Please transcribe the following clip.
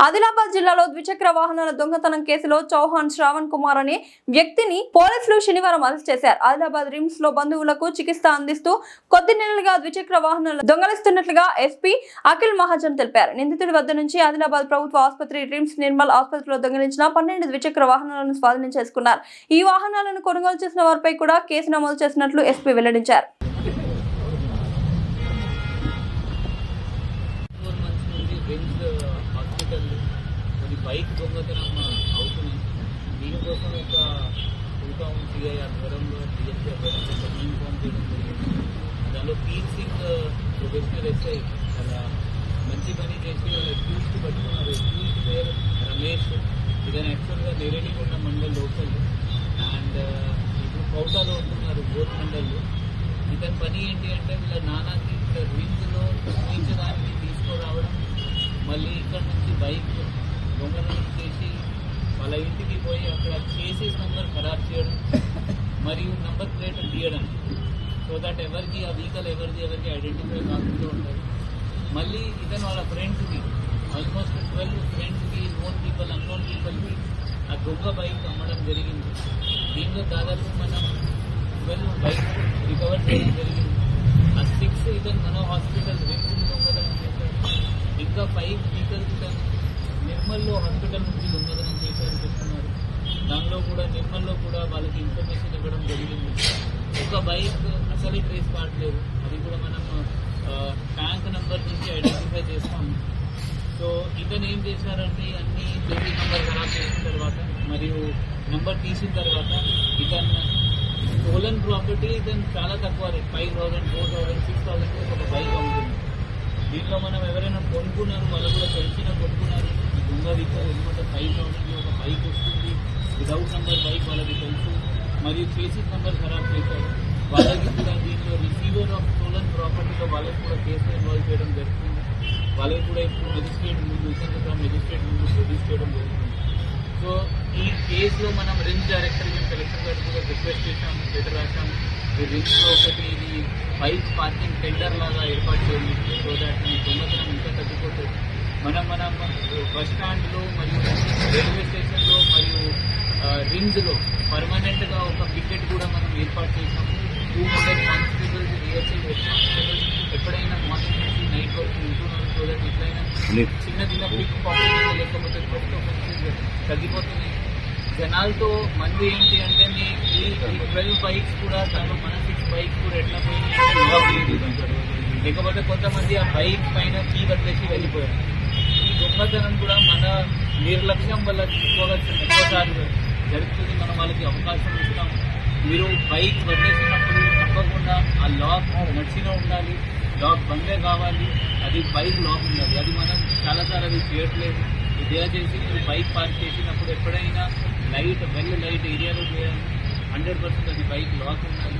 ఆదిలాబాద్ జిల్లాలో ద్విచక్ర వాహనాల దొంగతనం కేసులో చౌహాన్ శ్రావణ్ కుమార్ అనే వ్యక్తిని పోలీసులు శనివారం అరెస్ట్ చేశారు. ఆదిలాబాద్ రిమ్స్ లో బంధువులకు చికిత్స అందిస్తూ కొద్ది నెలలుగా ద్విచక్ర వాహనాలు దొంగలిస్తున్నట్లుగా ఎస్పీ అఖిల్ మహాజన్ తెలిపారు. నిందితుడి వద్ద నుంచి ఆదిలాబాద్ ప్రభుత్వ ఆసుపత్రి రిమ్స్ నిర్మల్ ఆసుపత్రిలో దొంగిలించిన 12 ద్విచక్ర వాహనాలను స్వాధీనం చేసుకున్నారు. ఈ వాహనాలను కొనుగోలు చేసిన వారిపై కూడా కేసు నమోదు చేసినట్లు ఎస్పీ వెల్లడించారు. బైక్ దొంగతనం అవుతుంది. దీనికోసం ఒక 2000 సిఐ ఆధ్వర్యంలో డిఎస్పీ ఆధ్వర్యంలో ఇన్ఫార్మ్ చేయడం జరిగింది. దానిలో పీర్ సింగ్ ప్రొఫెషనల్ ఎస్ఐ అలా మంచి పని చేసి వాళ్ళ అక్యూజ్డ్ పట్టుకున్నారు. అక్యూజ్డ్ పేరు రమేష్. ఇదని యాక్చువల్గా నేరేడికొండ మండల్ లోకల్ అండ్ ఇప్పుడు కౌటాలో ఉంటున్నారు బోత్ మండల్లో. ఇతని పని ఏంటి అంటే వీళ్ళ నాన్నకి ఇక్కడ రింగ్లో చూపించడానికి తీసుకురావడం, మళ్ళీ ఇక్కడ నుంచి బైక్ దొంగతనం చేసి వాళ్ళ ఇంటికి పోయి అక్కడ చేసేస్ నెంబర్ ఖరాబ్ చేయడం మరియు నెంబర్ ప్లేట్ తీయడం, సో దట్ ఎవరికి ఆ వెహికల్ ఎవరికి ఐడెంటిఫై కాకుండా ఉంటుంది. మళ్ళీ ఇతను వాళ్ళ ఫ్రెండ్స్కి ఆల్మోస్ట్ 12 ఫ్రెండ్స్కి నోన్ పీపుల్ అన్నోన్ పీపుల్కి ఆ దొంగ బైక్ అమ్మడం జరిగింది. దీంట్లో దాదాపు మనం 12 బైక్ రికవర్ చేయడం జరిగింది. ఆ 6 ఇతను మన హాస్పిటల్ రింగ్ దొంగతనం చేశారు. ఇంకా 5 వెహికల్స్ ఇతను నిర్మల్లో హాస్పిటల్ నుంచి దొంగతనం చేశారని చెప్తున్నారు. దానిలో కూడా నిర్మల్లో కూడా వాళ్ళకి ఇన్ఫర్మేషన్ ఇవ్వడం జరిగింది. ఒక బైక్ అసలు ట్రేస్ కావట్లేదు, అది కూడా మనం ట్యాంక్ నెంబర్ నుంచి ఐడెంటిఫై చేస్తాము. సో ఇతను ఏం చేశారంటే అన్ని చేసి నెంబర్ ఖరాబ్ చేసిన తర్వాత మరియు నెంబర్ తీసిన తర్వాత ఇతను స్టోలన్ ప్రాపర్టీ ఇతను చాలా తక్కువ రేట్ 5000, 4000, 6000 ఒక బైక్ అమ్ముతుంది. దీంట్లో మనం ఎవరైనా కొనుక్కున్నారు వాళ్ళు కూడా తెలిసిన కొనుక్కున్నారు. ఈ దొంగ వెహికల్ ఎందుకంటే 5000కి ఒక బైక్ వస్తుంది విదౌట్ నెంబర్ బైక్ వాళ్ళకి తెలుసు, మరియు చేసి నెంబర్ ఖరాబ్ చేశారు. వాళ్ళకి కూడా దీంట్లో రిసీవర్ ఆఫ్ స్టోలన్ ప్రాపర్టీలో వాళ్ళకి కూడా కేసు ఇన్వాల్వ్ చేయడం జరుగుతుంది. వాళ్ళకి కూడా ఇప్పుడు మెజిస్ట్రేట్ ముందు మెజిస్ట్రేట్ ముందు ప్రొడ్యూస్ చేయడం జరుగుతుంది. సో ఈ కేసులో మనం రిమ్స్ డైరెక్టర్కి కలెక్టర్ గారికి కూడా రిక్వెస్ట్ చేశాము, లెటర్ రాశాము. ఈ రిమ్స్లో ఒకటి ఇది బైక్ పార్కింగ్ టెండర్ లాగా ఏర్పాటు చేయండి, సో దాట్ ఈ దొంగతనం ఇంకా తగ్గిపోతుంది. మనం బస్ స్టాండ్లో మరియు రైల్వే స్టేషన్లో మరియు రింగ్స్లో పర్మనెంట్గా ఒక పికెట్ కూడా మనం ఏర్పాటు చేసాము. 200 కానిస్టేబుల్స్ ఏఎస్ఐ హెడ్ కానిస్టేబుల్స్ ఎప్పుడైనా మార్నింగ్ నుంచి నైట్ వరకు ఉంటున్నారు. సో దట్ ఎట్లయినా చిన్న పిక్ పాకెట్ లేకపోతే ఫస్ట్ ఆఫెన్సెస్ తగ్గిపోతుంది. జనాలతో మంది ఏంటి అంటే ఈ 12 బైక్స్ కూడా దానిలో మన 6 బైక్స్ కూడా ఎట్లా పోయినాయి అంటే లాక్ లేదు, లేకపోతే కొంతమంది ఆ బైక్ పైన కీ వదిలేసి వెళ్ళిపోయారు. ఈ దొంగతనం కూడా మన నిర్లక్ష్యం వల్ల ఎక్కువసార్లు జరుగుతుంది. మనం వాళ్ళకి అవకాశం ఇస్తాం. మీరు బైక్ వదిలేసినప్పుడు తప్పకుండా ఆ లాక్ నడిచినా ఉండాలి, లాక్ బందే కావాలి, అది బైక్ లాక్ ఉండాలి. అది మనం చాలాసార్లు అది చేయట్లేదు. దయచేసి మీరు బైక్ పార్క్ చేసినప్పుడు ఎప్పుడైనా లైట్ ఏరియాలో చేయాలి. 100% అది బైక్ లాక్ ఉండాలి.